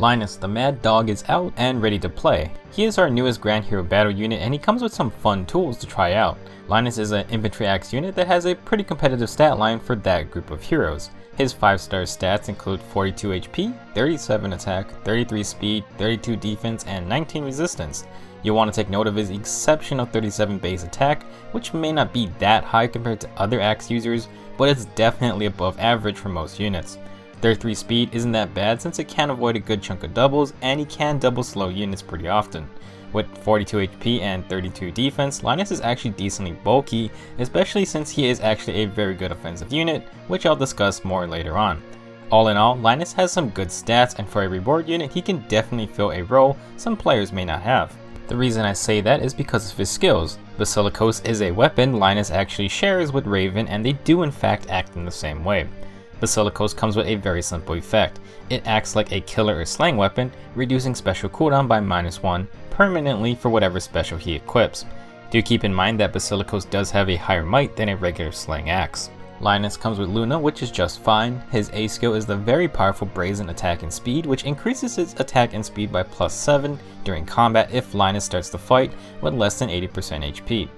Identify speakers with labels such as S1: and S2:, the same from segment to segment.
S1: Linus, the Mad Dog, is out and ready to play. He is our newest Grand Hero battle unit and he comes with some fun tools to try out. Linus is an infantry axe unit that has a pretty competitive stat line for that group of heroes. His 5-star stats include 42 HP, 37 attack, 33 speed, 32 defense, and 19 resistance. You'll want to take note of his exceptional 37 base attack, which may not be that high compared to other axe users, but it's definitely above average for most units. 33 speed isn't that bad since it can avoid a good chunk of doubles and he can double slow units pretty often. With 42 HP and 32 defense, Linus is actually decently bulky, especially since he is actually a very good offensive unit, which I'll discuss more later on. All in all, Linus has some good stats and for a reward unit he can definitely fill a role some players may not have. The reason I say that is because of his skills. Basilikos is a weapon Linus actually shares with Raven and they do in fact act in the same way. Basilikos comes with a very simple effect. It acts like a killer or slang weapon, reducing special cooldown by -1 permanently for whatever special he equips. Do keep in mind that Basilikos does have a higher might than a regular slang axe. Linus comes with Luna, which is just fine. His A skill is the very powerful Brazen Attack and Speed, which increases his attack and speed by +7 during combat if Linus starts the fight with less than 80% HP.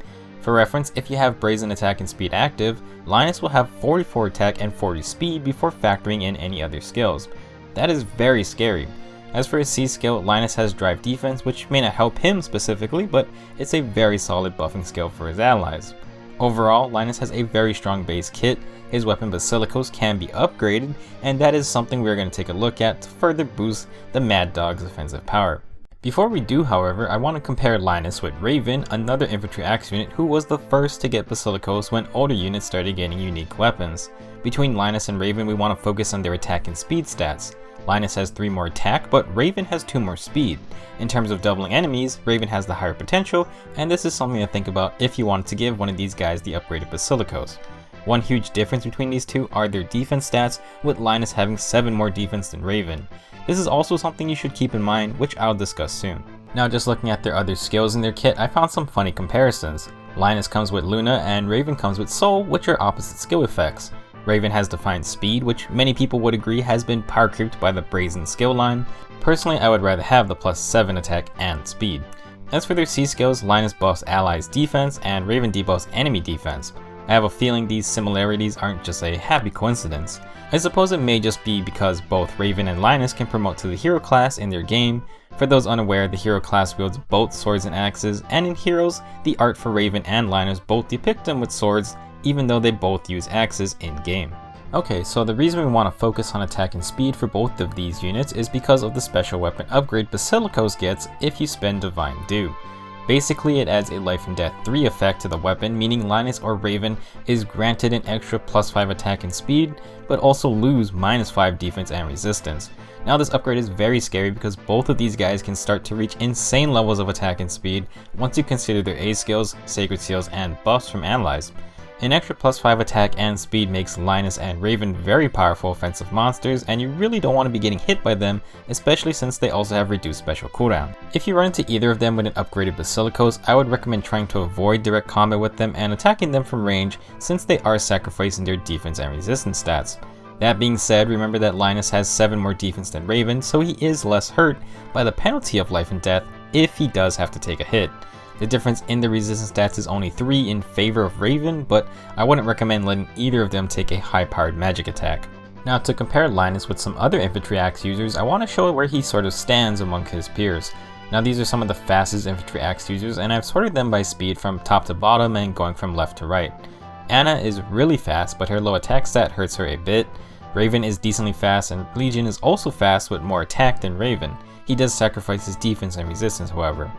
S1: For reference, if you have Brazen Attack and Speed active, Linus will have 44 attack and 40 speed before factoring in any other skills. That is very scary. As for his C skill, Linus has Drive Defense, which may not help him specifically, but it's a very solid buffing skill for his allies. Overall, Linus has a very strong base kit. His weapon Basilikos can be upgraded, and that is something we're going to take a look at to further boost the Mad Dog's offensive power. Before we do, however, I want to compare Linus with Raven, another infantry axe unit who was the first to get Basilikos when older units started getting unique weapons. Between Linus and Raven, we want to focus on their attack and speed stats. Linus has 3 more attack, but Raven has 2 more speed. In terms of doubling enemies, Raven has the higher potential, and this is something to think about if you wanted to give one of these guys the upgraded Basilikos. One huge difference between these two are their defense stats, with Linus having 7 more defense than Raven. This is also something you should keep in mind, which I'll discuss soon. Now, just looking at their other skills in their kit, I found some funny comparisons. Linus comes with Luna and Raven comes with Soul, which are opposite skill effects. Raven has Defiant Speed, which many people would agree has been power creeped by the Brazen skill line. Personally, I would rather have the +7 attack and speed. As for their C skills, Linus buffs allies defense and Raven debuffs enemy defense. I have a feeling these similarities aren't just a happy coincidence. I suppose it may just be because both Raven and Linus can promote to the hero class in their game. For those unaware, the hero class wields both swords and axes, and in heroes, the art for Raven and Linus both depict them with swords, even though they both use axes in game. Okay, so the reason we want to focus on attack and speed for both of these units is because of the special weapon upgrade Basilikos gets if you spend Divine Dew. Basically, it adds a life and death 3 effect to the weapon, meaning Linus or Raven is granted an extra +5 attack and speed, but also lose -5 defense and resistance. Now this upgrade is very scary because both of these guys can start to reach insane levels of attack and speed once you consider their A skills, sacred seals, and buffs from allies. An extra +5 attack and speed makes Linus and Raven very powerful offensive monsters, and you really don't want to be getting hit by them, especially since they also have reduced special cooldown. If you run into either of them with an upgraded Basilikos, I would recommend trying to avoid direct combat with them and attacking them from range, since they are sacrificing their defense and resistance stats. That being said, remember that Linus has 7 more defense than Raven, so he is less hurt by the penalty of life and death if he does have to take a hit. The difference in the resistance stats is only 3 in favor of Raven, but I wouldn't recommend letting either of them take a high-powered magic attack. Now, to compare Linus with some other infantry axe users, I want to show where he sort of stands among his peers. Now, these are some of the fastest infantry axe users, and I've sorted them by speed from top to bottom and going from left to right. Anna is really fast, but her low attack stat hurts her a bit. Raven is decently fast, and Legion is also fast with more attack than Raven. He does sacrifice his defense and resistance, however.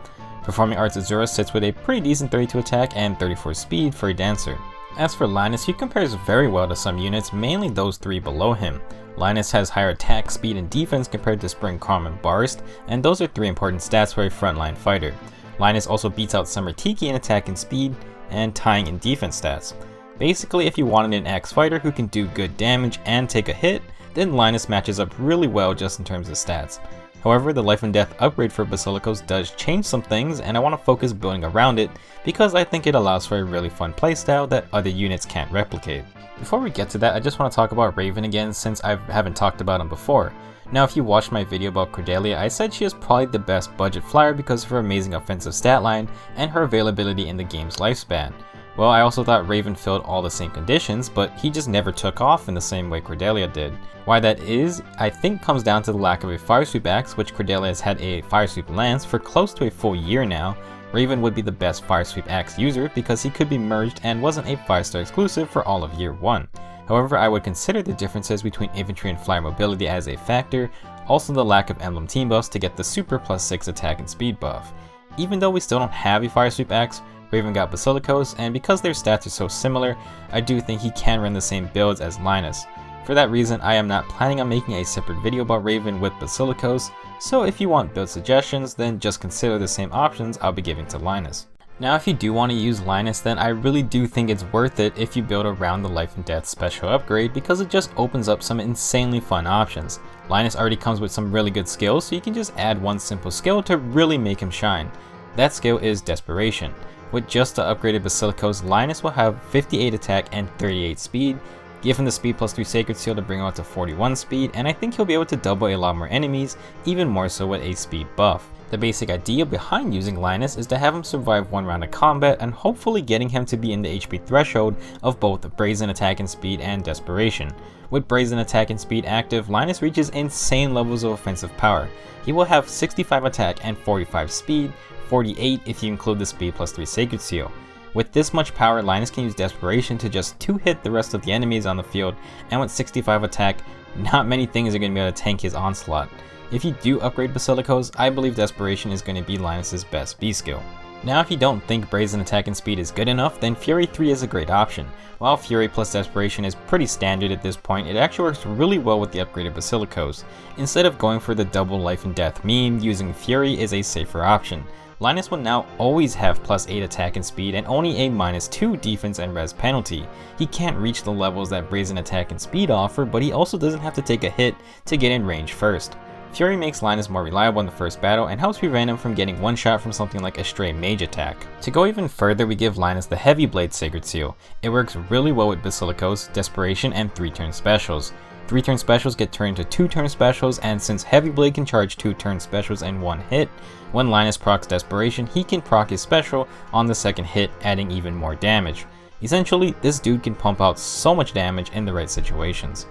S1: Performing Arts Azura sits with a pretty decent 32 attack and 34 speed for a dancer. As for Linus, he compares very well to some units, mainly those 3 below him. Linus has higher attack, speed, and defense compared to Spring, Calm, and Barst, and those are 3 important stats for a frontline fighter. Linus also beats out Summer Tiki in attack and speed, and Tying in defense stats. Basically, if you wanted an axe fighter who can do good damage and take a hit, then Linus matches up really well just in terms of stats. However, the life and death upgrade for Basilikos does change some things, and I want to focus building around it because I think it allows for a really fun playstyle that other units can't replicate. Before we get to that, I just want to talk about Raven again since I haven't talked about him before. Now if you watched my video about Cordelia, I said she is probably the best budget flyer because of her amazing offensive stat line and her availability in the game's lifespan. Well, I also thought Raven filled all the same conditions, but he just never took off in the same way Cordelia did. Why that is, I think comes down to the lack of a fire sweep axe, which Cordelia has had a fire sweep lance for close to a full year now. Raven would be the best fire sweep axe user because he could be merged and wasn't a 5-star exclusive for all of year 1. However, I would consider the differences between infantry and flyer mobility as a factor, also the lack of emblem team buffs to get the super +6 attack and speed buff. Even though we still don't have a fire sweep axe, Raven got Basilikos, and because their stats are so similar, I do think he can run the same builds as Linus. For that reason, I am not planning on making a separate video about Raven with Basilikos, so if you want build suggestions, then just consider the same options I'll be giving to Linus. Now if you do want to use Linus, then I really do think it's worth it if you build around the Life and Death special upgrade because it just opens up some insanely fun options. Linus already comes with some really good skills, so you can just add one simple skill to really make him shine. That skill is Desperation. With just the upgraded Basilikos, Linus will have 58 attack and 38 speed, give him the speed +3 sacred seal to bring him up to 41 speed, and I think he'll be able to double a lot more enemies, even more so with a speed buff. The basic idea behind using Linus is to have him survive one round of combat and hopefully getting him to be in the HP threshold of both Brazen Attack and Speed and Desperation. With Brazen Attack and Speed active, Linus reaches insane levels of offensive power. He will have 65 attack and 45 speed, 48 if you include the speed +3 sacred seal. With this much power, Linus can use Desperation to just 2-hit the rest of the enemies on the field, and with 65 attack, not many things are going to be able to tank his onslaught. If you do upgrade Basilikos, I believe Desperation is going to be Linus' best B skill. Now if you don't think Brazen Attack and Speed is good enough, then Fury 3 is a great option. While Fury plus Desperation is pretty standard at this point, it actually works really well with the upgraded Basilikos. Instead of going for the double life and death meme, using Fury is a safer option. Linus will now always have +8 attack and speed and only a -2 defense and res penalty. He can't reach the levels that Brazen Attack and Speed offer, but he also doesn't have to take a hit to get in range first. Fury makes Linus more reliable in the first battle and helps prevent him from getting one shot from something like a stray mage attack. To go even further, we give Linus the Heavy Blade Sacred Seal. It works really well with Basilikos, Desperation, and 3-turn specials. 3-turn specials get turned into 2-turn specials, and since Heavy Blade can charge 2-turn specials in one hit, when Linus procs Desperation, he can proc his special on the second hit, adding even more damage. Essentially, this dude can pump out so much damage in the right situations.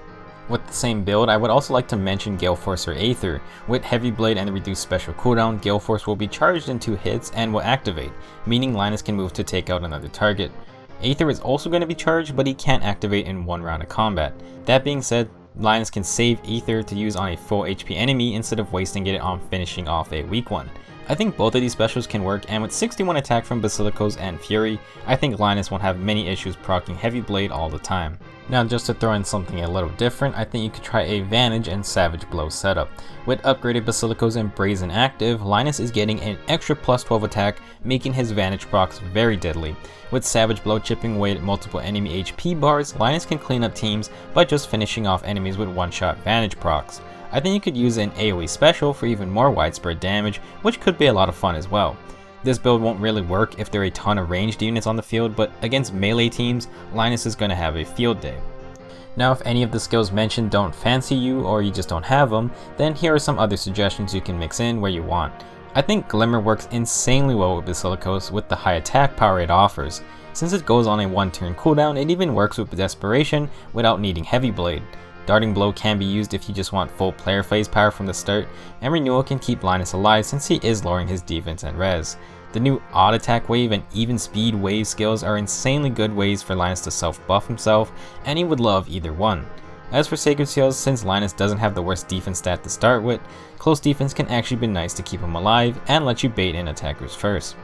S1: With the same build, I would also like to mention Gale Force or Aether. With Heavy Blade and the reduced special cooldown, Gale Force will be charged in 2 hits and will activate, meaning Linus can move to take out another target. Aether is also going to be charged, but he can't activate in one round of combat. That being said, Linus can save Aether to use on a full HP enemy instead of wasting it on finishing off a weak one. I think both of these specials can work, and with 61 attack from Basilikos and Fury, I think Linus won't have many issues proccing Heavy Blade all the time. Now just to throw in something a little different, I think you could try a Vantage and Savage Blow setup. With upgraded Basilikos and Brazen active, Linus is getting an extra +12 attack, making his Vantage procs very deadly. With Savage Blow chipping away at multiple enemy HP bars, Linus can clean up teams by just finishing off enemies with one-shot Vantage procs. I think you could use an AoE special for even more widespread damage, which could be a lot of fun as well. This build won't really work if there are a ton of ranged units on the field, but against melee teams, Linus is going to have a field day. Now if any of the skills mentioned don't fancy you or you just don't have them, then here are some other suggestions you can mix in where you want. I think Glimmer works insanely well with Basilikos with the high attack power it offers. Since it goes on a 1-turn cooldown, it even works with Desperation without needing Heavy Blade. Darting Blow can be used if you just want full player phase power from the start, and Renewal can keep Linus alive since he is lowering his defense and res. The new Odd Attack Wave and Even Speed Wave skills are insanely good ways for Linus to self-buff himself, and he would love either one. As for Sacred Seals, since Linus doesn't have the worst defense stat to start with, close defense can actually be nice to keep him alive and let you bait in attackers first.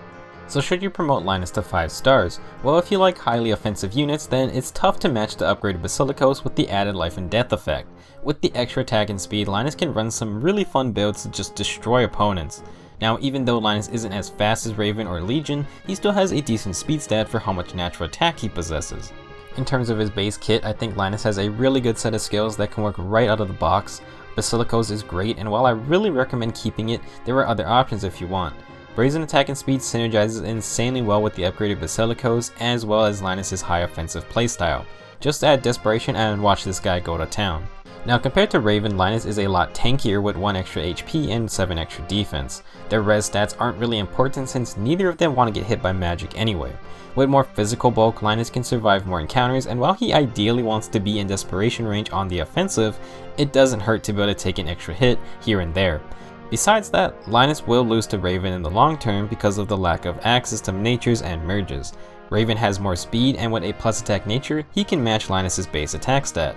S1: So should you promote Linus to 5 stars? Well, if you like highly offensive units, then it's tough to match the upgraded Basilikos with the added life and death effect. With the extra attack and speed, Linus can run some really fun builds to just destroy opponents. Now, even though Linus isn't as fast as Raven or Legion, he still has a decent speed stat for how much natural attack he possesses. In terms of his base kit, I think Linus has a really good set of skills that can work right out of the box. Basilikos is great, and while I really recommend keeping it, there are other options if you want. Brazen Attack and Speed synergizes insanely well with the upgraded Basilikos, as well as Linus' high offensive playstyle. Just add Desperation and watch this guy go to town. Now compared to Raven, Linus is a lot tankier with 1 extra HP and 7 extra defense. Their res stats aren't really important since neither of them want to get hit by magic anyway. With more physical bulk, Linus can survive more encounters, and while he ideally wants to be in desperation range on the offensive, it doesn't hurt to be able to take an extra hit here and there. Besides that, Linus will lose to Raven in the long term because of the lack of access to natures and merges. Raven has more speed, and with a plus attack nature, he can match Linus's base attack stat.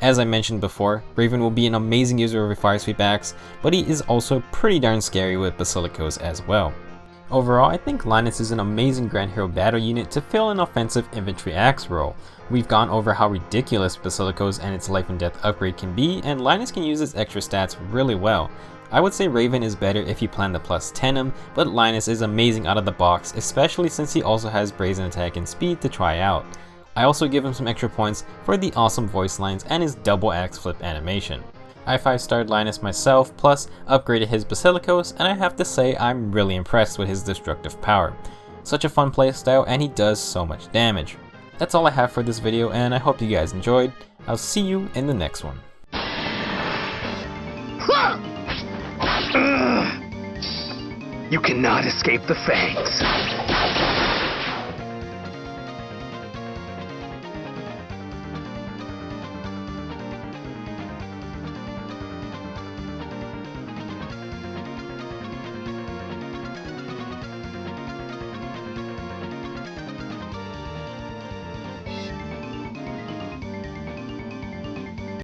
S1: As I mentioned before, Raven will be an amazing user of a Fire Sweep axe, but he is also pretty darn scary with Basilikos as well. Overall, I think Linus is an amazing Grand Hero battle unit to fill an offensive infantry axe role. We've gone over how ridiculous Basilikos and its life and death upgrade can be, and Linus can use its extra stats really well. I would say Raven is better if you plan to plus 10 him, but Linus is amazing out of the box, especially since he also has Brazen Attack and Speed to try out. I also give him some extra points for the awesome voice lines and his double axe flip animation. I 5-starred Linus myself, plus upgraded his Basilikos, and I have to say I'm really impressed with his destructive power. Such a fun playstyle, and he does so much damage. That's all I have for this video, and I hope you guys enjoyed. I'll see you in the next one.
S2: You cannot escape the Fangs.